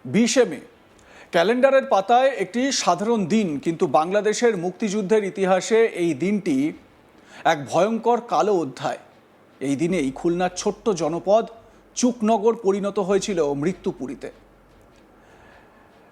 20শে মে ক্যালেন্ডারের পাতায় একটি সাধারণ দিন, কিন্তু বাংলাদেশের মুক্তিযুদ্ধের ইতিহাসে এই দিনটি এক ভয়ঙ্কর কালো অধ্যায়। এই দিনেই খুলনার ছোট্ট জনপদ চুকনগর পরিণত হয়েছিল মৃত্যুপুরীতে।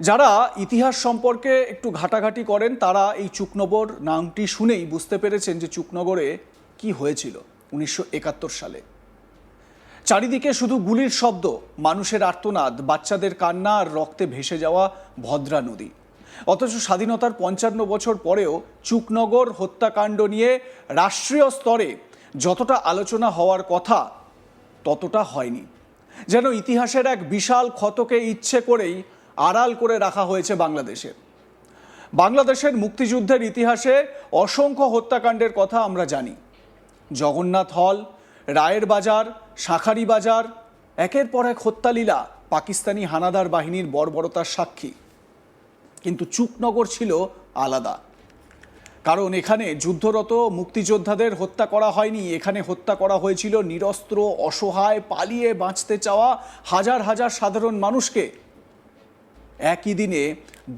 যারা ইতিহাস সম্পর্কে একটু ঘাটাঘাটি করেন তারা এই চুকনগর নামটি শুনেই বুঝতে পেরেছেন যে চুকনগরে কি হয়েছিল 1971 সালে। চারিদিকে শুধু গুলির শব্দ, মানুষের আর্তনাদ, বাচ্চাদের কান্না আর রক্তে ভেসে যাওয়া ভদ্রা নদী। অথচ স্বাধীনতার 55 বছর পরেও চুকনগর হত্যাকাণ্ড নিয়ে রাষ্ট্রীয় স্তরে যতটা আলোচনা হওয়ার কথা ততটা হয়নি। যেন ইতিহাসের এক বিশাল ক্ষতকে ইচ্ছে করেই আড়াল করে রাখা হয়েছে বাংলাদেশের মুক্তিযুদ্ধের ইতিহাসে অসংখ্য হত্যাকাণ্ডের কথা আমরা জানি। জগন্নাথ হল, রায়ের বাজার, শাঁখারি বাজার, একের পর এক হত্যালীলা পাকিস্তানি হানাদার বাহিনীর বর্বরতার সাক্ষী। কিন্তু চুকনগর ছিল আলাদা, কারণ এখানে যুদ্ধরত মুক্তিযোদ্ধাদের হত্যা করা হয়নি। এখানে হত্যা করা হয়েছিল নিরস্ত্র, অসহায়, পালিয়ে বাঁচতে চাওয়া হাজার হাজার সাধারণ মানুষকে। একই দিনে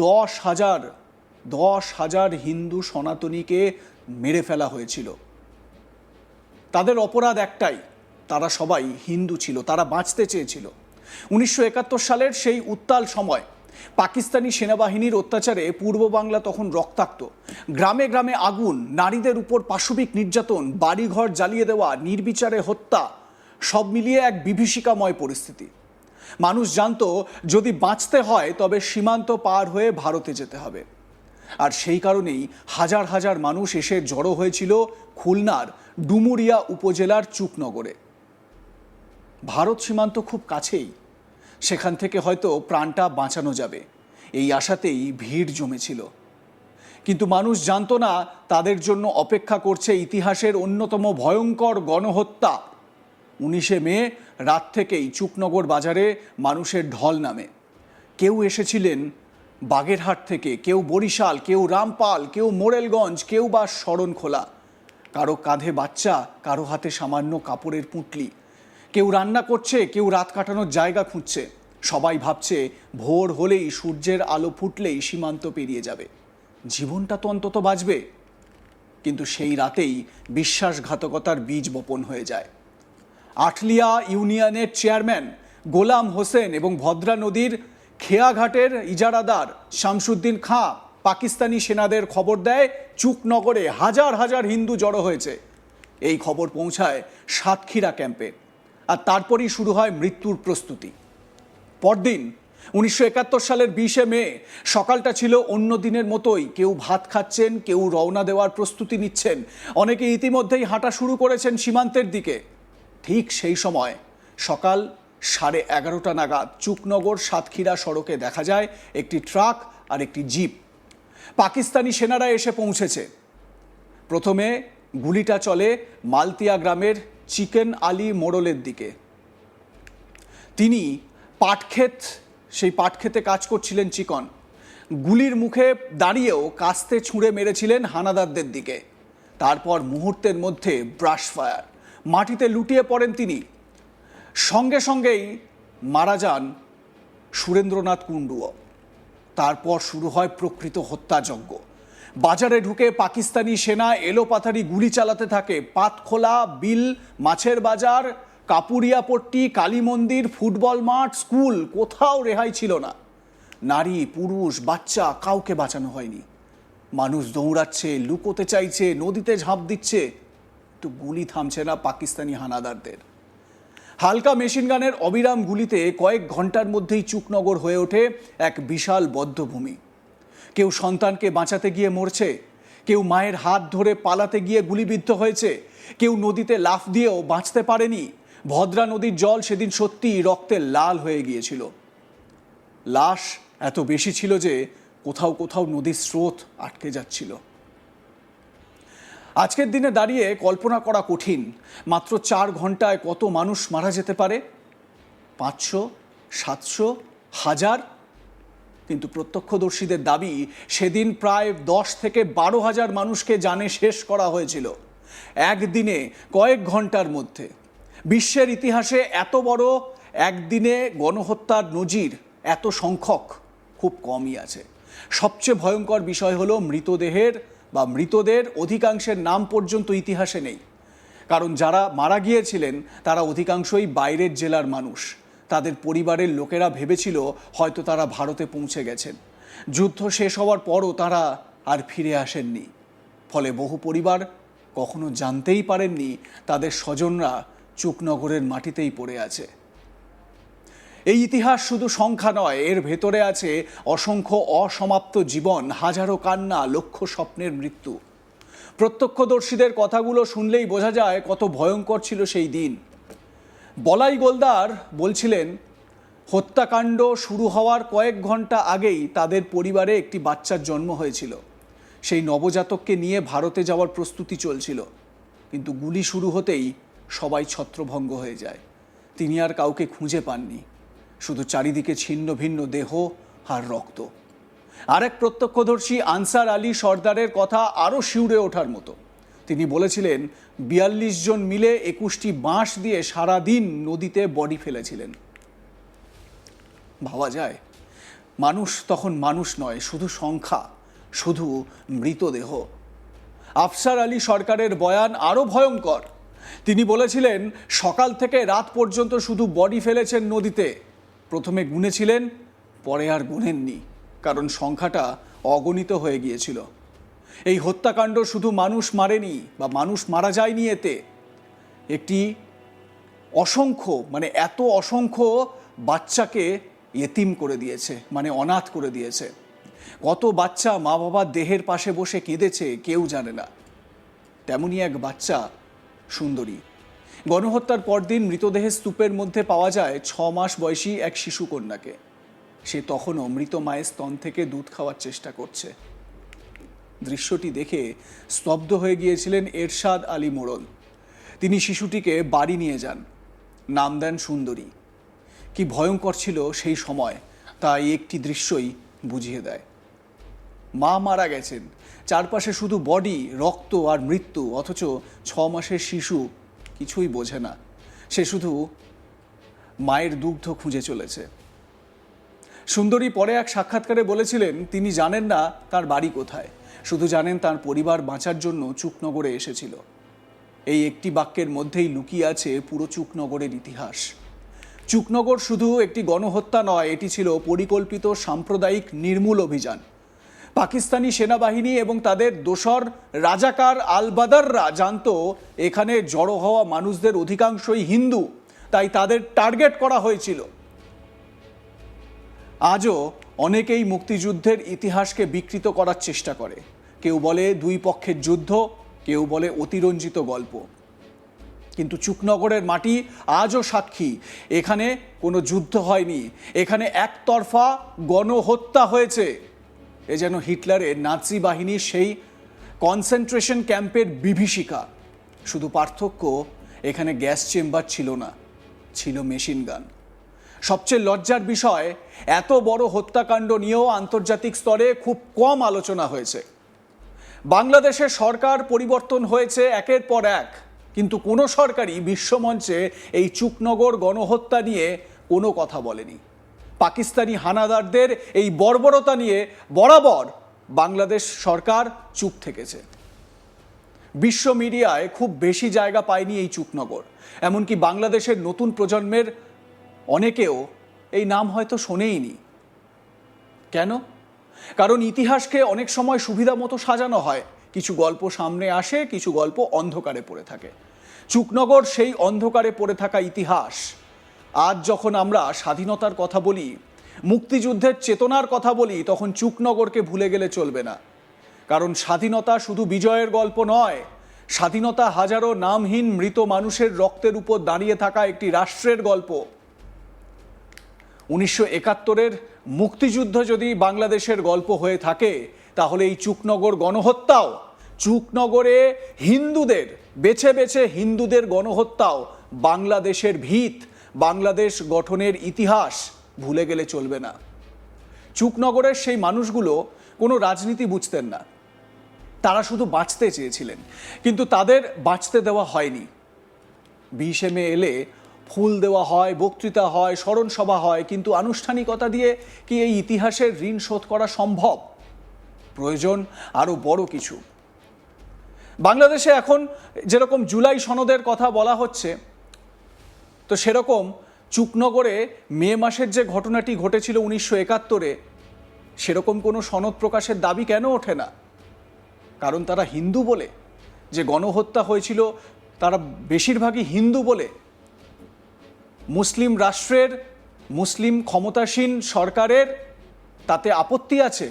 10,000 হিন্দু সনাতনীকে মেরে ফেলা হয়েছিল। তাদের অপরাধ একটাই, তারা সবাই হিন্দু ছিল, তারা বাঁচতে চেয়েছিল। 1971 সালের সেই উত্তাল সময় পাকিস্তানি সেনাবাহিনীর অত্যাচারে পূর্ব বাংলা তখন রক্তাক্ত। গ্রামে গ্রামে আগুন, নারীদের উপর পাশবিক নির্যাতন, বাড়িঘর জ্বালিয়ে দেওয়া, নির্বিচারে হত্যা, সব মিলিয়ে এক বিভীষিকাময় পরিস্থিতি। মানুষ জানতো যদি বাঁচতে হয় তবে সীমান্ত পার হয়ে ভারতে যেতে হবে। আর সেই কারণেই হাজার হাজার মানুষ এসে জড়ো হয়েছিল খুলনার ডুমুরিয়া উপজেলার চুকনগরে। ভারত সীমান্ত খুব কাছেই, সেখান থেকে হয়তো প্রাণটা বাঁচানো যাবে, এই আশাতেই ভিড় জমেছিল। কিন্তু মানুষ জানতো না তাদের জন্য অপেক্ষা করছে ইতিহাসের অন্যতম ভয়ঙ্কর গণহত্যা। 19শে মে রাত থেকেই চুকনগর বাজারে মানুষের ঢল নামে। কেউ এসেছিলেন বাগেরহাট থেকে, কেউ বরিশাল, কেউ রামপাল, কেউ মোরেলগঞ্জ, কেউ বা শরণখোলা। কারো কাঁধে বাচ্চা, কারো হাতে সামান্য কাপড়ের পুঁটলি। কেউ রান্না করছে, কেউ রাত কাটানোর জায়গা খুঁজছে। সবাই ভাবছে ভোর হলেই, সূর্যের আলো ফুটলেই সীমান্ত পেরিয়ে যাবে, জীবনটা তো অন্তত বাঁচবে। কিন্তু সেই রাতেই বিশ্বাসঘাতকতার বীজ বপন হয়ে যায়। আটলিয়া ইউনিয়নের চেয়ারম্যান গোলাম হোসেন এবং ভদ্রা নদীর খেয়াঘাটের ইজারাদার শামসুদ্দিন খাঁ পাকিস্তানি সেনাদের খবর দেয় চুকনগরে হাজার হাজার হিন্দু জড়ো হয়েছে। এই খবর পৌঁছায় সাতক্ষীরা ক্যাম্পে, আর তারপরই শুরু হয় মৃত্যুর প্রস্তুতি। পরদিন 1971 সালের 20শে মে সকালটা ছিল অন্য দিনের মতোই। কেউ ভাত খাচ্ছেন, কেউ রওনা দেওয়ার প্রস্তুতি নিচ্ছেন, অনেকে ইতিমধ্যেই হাঁটা শুরু করেছেন সীমান্তের দিকে। ঠিক সেই সময় সকাল 11:30 নাগাদ চুকনগর সাতক্ষীরা সড়কে দেখা যায় একটি ট্রাক আর একটি জিপ। পাকিস্তানি সেনারা এসে পৌঁছেছে। প্রথমে গুলিটা চলে মালতিয়া গ্রামের চিকেন আলী মোড়লের দিকে। তিনি সেই পাটক্ষেতে কাজ করছিলেন চিকন। গুলির মুখে দাঁড়িয়েও কাস্তে ছুঁড়ে মেরেছিলেন হানাদারদের দিকে। তারপর মুহূর্তের মধ্যে ব্রাশ ফায়ার, মাটিতে লুটিয়ে পড়েন তিনি। সঙ্গে সঙ্গেই মারা যান সুরেন্দ্রনাথ কুণ্ডুও। তারপর শুরু হয় প্রকৃত হত্যাযজ্ঞ। বাজারে ঢুকে পাকিস্তানি সেনা এলোপাথারি গুলি চালাতে থাকে। পাতখোলা, বিল, মাছের বাজার, কাপুরিয়াপট্টি, কালী মন্দির, ফুটবল মাঠ, স্কুল, কোথাও রেহাই ছিল না। নারী, পুরুষ, বাচ্চা, কাউকে বাঁচানো হয়নি। মানুষ দৌড়াচ্ছে, লুকোতে চাইছে, নদীতে ঝাঁপ দিচ্ছে, তো গুলি থামছে না পাকিস্তানি হানাদারদের। হালকা মেশিনগানের অবিরাম গুলিতে কয়েক ঘন্টার মধ্যেই চুকনগর হয়ে ওঠে এক বিশাল বধ্যভূমি। কেউ সন্তানকে বাঁচাতে গিয়ে মরছে, কেউ মায়ের হাত ধরে পালাতে গিয়ে গুলিবিদ্ধ হয়েছে, কেউ নদীতে লাফ দিয়েও বাঁচতে পারেনি। ভদ্রা নদীর জল সেদিন সত্যিই রক্তে লাল হয়ে গিয়েছিল। লাশ এত বেশি ছিল যে কোথাও কোথাও নদীর স্রোত আটকে যাচ্ছিল। আজকের দিনে দাঁড়িয়ে কল্পনা করা কঠিন, মাত্র 4 ঘন্টায় কত মানুষ মারা যেতে পারে। 500, 700, 1000। কিন্তু প্রত্যক্ষদর্শীদের দাবি সেদিন প্রায় 10 থেকে 12,000 মানুষকে জানে শেষ করা হয়েছিল একদিনে, কয়েক ঘন্টার মধ্যে। বিশ্বের ইতিহাসে এত বড় একদিনে গণহত্যার নজির এত সংখ্যক খুব কমই আছে। সবচেয়ে ভয়ঙ্কর বিষয় হলো মৃতদের অধিকাংশের নাম পর্যন্ত ইতিহাসে নেই। কারণ যারা মারা গিয়েছিলেন তারা অধিকাংশই বাইরের জেলার মানুষ। তাদের পরিবারের লোকেরা ভেবেছিল হয়তো তারা ভারতে পৌঁছে গেছেন। যুদ্ধ শেষ হওয়ার পরও তারা আর ফিরে আসেননি। ফলে বহু পরিবার কখনো জানতেই পারেননি তাদের স্বজনরা চুকনগরের মাটিতেই পড়ে আছে। এই ইতিহাস শুধু সংখ্যা নয়, এর ভেতরে আছে অসংখ্য অসমাপ্ত জীবন, হাজারো কান্না, লক্ষ স্বপ্নের মৃত্যু। প্রত্যক্ষদর্শীদের কথাগুলো শুনলেই বোঝা যায় কত ভয়ঙ্কর ছিল সেই দিন। বলাই গোলদার বলছিলেন, হত্যাকাণ্ড শুরু হওয়ার কয়েক ঘন্টা আগেই তাদের পরিবারে একটি বাচ্চার জন্ম হয়েছিল। সেই নবজাতককে নিয়ে ভারতে যাওয়ার প্রস্তুতি চলছিল, কিন্তু গুলি শুরু হতেই সবাই ছত্রভঙ্গ হয়ে যায়। তিনি আর কাউকে খুঁজে পাননি, শুধু চারিদিকে ছিন্ন ভিন্ন দেহ আর রক্ত। আরেক প্রত্যক্ষদর্শী আনসার আলী সর্দারের কথা আরও শিউরে ওঠার মতো। তিনি বলেছিলেন ৪২ জন মিলে ২১টি বাঁশ দিয়ে সারাদিন নদীতে বডি ফেলেছিলেন। ভাবা যায়, মানুষ তখন মানুষ নয়, শুধু সংখ্যা, শুধু মৃতদেহ। আফসার আলী সরকারের বয়ান আরও ভয়ঙ্কর। তিনি বলেছিলেন সকাল থেকে রাত পর্যন্ত শুধু বডি ফেলেছেন নদীতে। প্রথমে গুনেছিলেন, পরে আর গুনেননি, কারণ সংখ্যাটা অগণিত হয়ে গিয়েছিল। এই হত্যাকাণ্ড শুধু মানুষ মারেনি বা মানুষ মারা যায়নি, এতে একটি এত অসংখ্য বাচ্চাকে ইয়েতিম করে দিয়েছে, অনাথ করে দিয়েছে। কত বাচ্চা মা বাবার দেহের পাশে বসে কেঁদেছে কেউ জানে না। তেমনই এক বাচ্চা সুন্দরী। গণহত্যার পরদিন মৃতদেহের স্তূপের মধ্যে পাওয়া যায় ৬ মাস বয়সী এক শিশু কন্যাকে। সে তখনও মৃত মায়ের স্তন থেকে দুধ খাওয়ার চেষ্টা করছে। দৃশ্যটি দেখে স্তব্ধ হয়ে গিয়েছিলেন এরশাদ আলী মোড়ল। তিনি শিশুটিকে বাড়ি নিয়ে যান, নাম দেন সুন্দরী। কি ভয়ঙ্কর ছিল সেই সময় তা এই একটি দৃশ্যই বুঝিয়ে দেয়। মা মারা গেছেন, চারপাশে শুধু বডি, রক্ত আর মৃত্যু, অথচ ৬ মাসের শিশু কিছুই বোঝে না। সে শুধু মায়ের দুগ্ধ খুঁজে চলেছে। সুন্দরী পরে এক সাক্ষাৎকারে বলেছিলেন তিনি জানেন না তার বাড়ি কোথায়, শুধু জানেন তার পরিবার বাঁচার জন্য চুকনগরে এসেছিল। এই একটি বাক্যের মধ্যেই লুকিয়ে আছে পুরো চুকনগরের ইতিহাস। চুকনগর শুধু একটি গণহত্যা নয়, এটি ছিল পরিকল্পিত সাম্প্রদায়িক নির্মূল অভিযান। পাকিস্তানি সেনাবাহিনী এবং তাদের দোসর রাজাকার আল বাদাররা জানতো এখানে জড়ো হওয়া মানুষদের অধিকাংশই হিন্দু, তাই তাদের টার্গেট করা হয়েছিল। আজও অনেকেই মুক্তিযুদ্ধের ইতিহাসকে বিকৃত করার চেষ্টা করে। কেউ বলে দুই পক্ষের যুদ্ধ, কেউ বলে অতিরঞ্জিত গল্প। কিন্তু চুকনগরের মাটি আজও সাক্ষী, এখানে কোনো যুদ্ধ হয়নি, এখানে একতরফা গণহত্যা হয়েছে। এ যেন হিটলারের নাৎসি বাহিনীর সেই কনসেন্ট্রেশন ক্যাম্পের বিভীষিকা। শুধু পার্থক্য, এখানে গ্যাস চেম্বার ছিল না, ছিল মেশিন গান। সবচেয়ে লজ্জার বিষয়, এত বড় হত্যাকাণ্ড নিয়েও আন্তর্জাতিক স্তরে খুব কম আলোচনা হয়েছে। বাংলাদেশের সরকার পরিবর্তন হয়েছে একের পর এক, কিন্তু কোনো সরকারই বিশ্বমঞ্চে এই চুকনগর গণহত্যা নিয়ে কোনো কথা বলেনি। পাকিস্তানি হানাদারদের এই বর্বরতা নিয়ে বরাবর বাংলাদেশ সরকার চুপ থেকেছে। বিশ্ব মিডিয়ায় খুব বেশি জায়গা পায়নি এই চুকনগর। এমনকি বাংলাদেশের নতুন প্রজন্মের অনেকেও এই নাম হয়তো শোনেইনি। কেন? কারণ ইতিহাসকে অনেক সময় সুবিধা মতো সাজানো হয়। কিছু গল্প সামনে আসে, কিছু গল্প অন্ধকারে পড়ে থাকে। চুকনগর সেই অন্ধকারে পড়ে থাকা ইতিহাস। আজ যখন আমরা স্বাধীনতার কথা বলি, মুক্তিযুদ্ধের চেতনার কথা বলি, তখন চুকনগরকে ভুলে গেলে চলবে না। কারণ স্বাধীনতা শুধু বিজয়ের গল্প নয়, স্বাধীনতা হাজারো নামহীন মৃত মানুষের রক্তের উপর দাঁড়িয়ে থাকা একটি রাষ্ট্রের গল্প। ১৯৭১-এর মুক্তিযুদ্ধ যদি বাংলাদেশের গল্প হয়ে থাকে, তাহলে এই চুকনগর গণহত্যাও, চুকনগরে হিন্দুদের বেছে বেছে হিন্দুদের গণহত্যাও বাংলাদেশের ভিত, বাংলাদেশ গঠনের ইতিহাস ভুলে গেলে চলবে না। চুকনগরের সেই মানুষগুলো কোনো রাজনীতি বুঝতেন না, তারা শুধু বাঁচতে চেয়েছিলেন, কিন্তু তাদের বাঁচতে দেওয়া হয়নি। ২০শে মে এলে ফুল দেওয়া হয়, বক্তৃতা হয়, স্মরণ সভা হয়, কিন্তু আনুষ্ঠানিকতা দিয়ে কি এই ইতিহাসের ঋণ শোধ করা সম্ভব? প্রয়োজন আরও বড় কিছু। বাংলাদেশে এখন যেরকম জুলাই সনদের কথা বলা হচ্ছে, তো সেরকম চুকনগরে মে মাসের যে ঘটনাটি ঘটেছিল 1971-এ, সেরকম কোনো সনদ প্রকাশের দাবি কেন ওঠে না? কারণ তারা হিন্দু বলে? যে গণহত্যা হয়েছিল তারা বেশিরভাগই হিন্দু বলে? মুসলিম রাষ্ট্রের, মুসলিম ক্ষমতাসীন সরকারের তাতে আপত্তি আছে?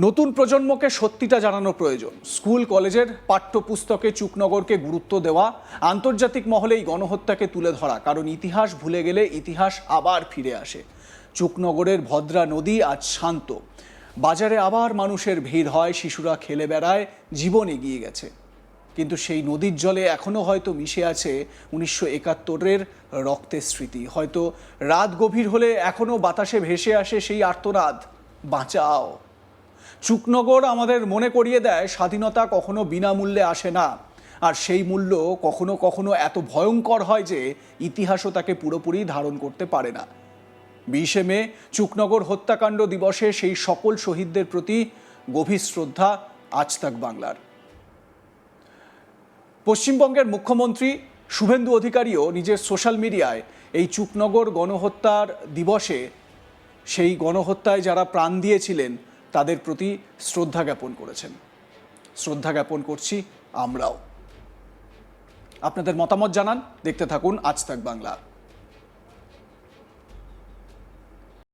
নতুন প্রজন্মকে সত্যিটা জানানো প্রয়োজন। স্কুল কলেজের পাঠ্যপুস্তকে চুকনগরকে গুরুত্ব দেওয়া, আন্তর্জাতিক মহলে এই গণহত্যাকে তুলে ধরা, কারণ ইতিহাস ভুলে গেলে ইতিহাস আবার ফিরে আসে। চুকনগরের ভদ্রা নদী আজ শান্ত, বাজারে আবার মানুষের ভিড় হয়, শিশুরা খেলে বেড়ায়, জীবন এগিয়ে গেছে। কিন্তু সেই নদীর জলে এখনও হয়তো মিশে আছে 1971-এর রক্তের স্মৃতি। হয়তো রাত গভীর হলে এখনও বাতাসে ভেসে আসে সেই আর্তনাদ, বাঁচাও। চুকনগর আমাদের মনে করিয়ে দেয় স্বাধীনতা কখনো বিনামূল্যে আসে না, আর সেই মূল্য কখনো কখনো এত ভয়ঙ্কর হয় যে ইতিহাসও তাকে পুরোপুরি ধারণ করতে পারে না। 20শে মে চুকনগর হত্যাকাণ্ড দিবসে সেই সকল শহীদদের প্রতি গভীর শ্রদ্ধা আজ তাক বাংলার। পশ্চিমবঙ্গের মুখ্যমন্ত্রী শুভেন্দু অধিকারীও নিজের সোশ্যাল মিডিয়ায় এই চুকনগর গণহত্যার দিবসে সেই গণহত্যায় যারা প্রাণ দিয়েছিলেন তাদের প্রতি শ্রদ্ধা জ্ঞাপন করেছেন। শ্রদ্ধা জ্ঞাপন করছি আমরাও। আপনাদের মতামত জানান, দেখতে থাকুন আজ তাক বাংলা।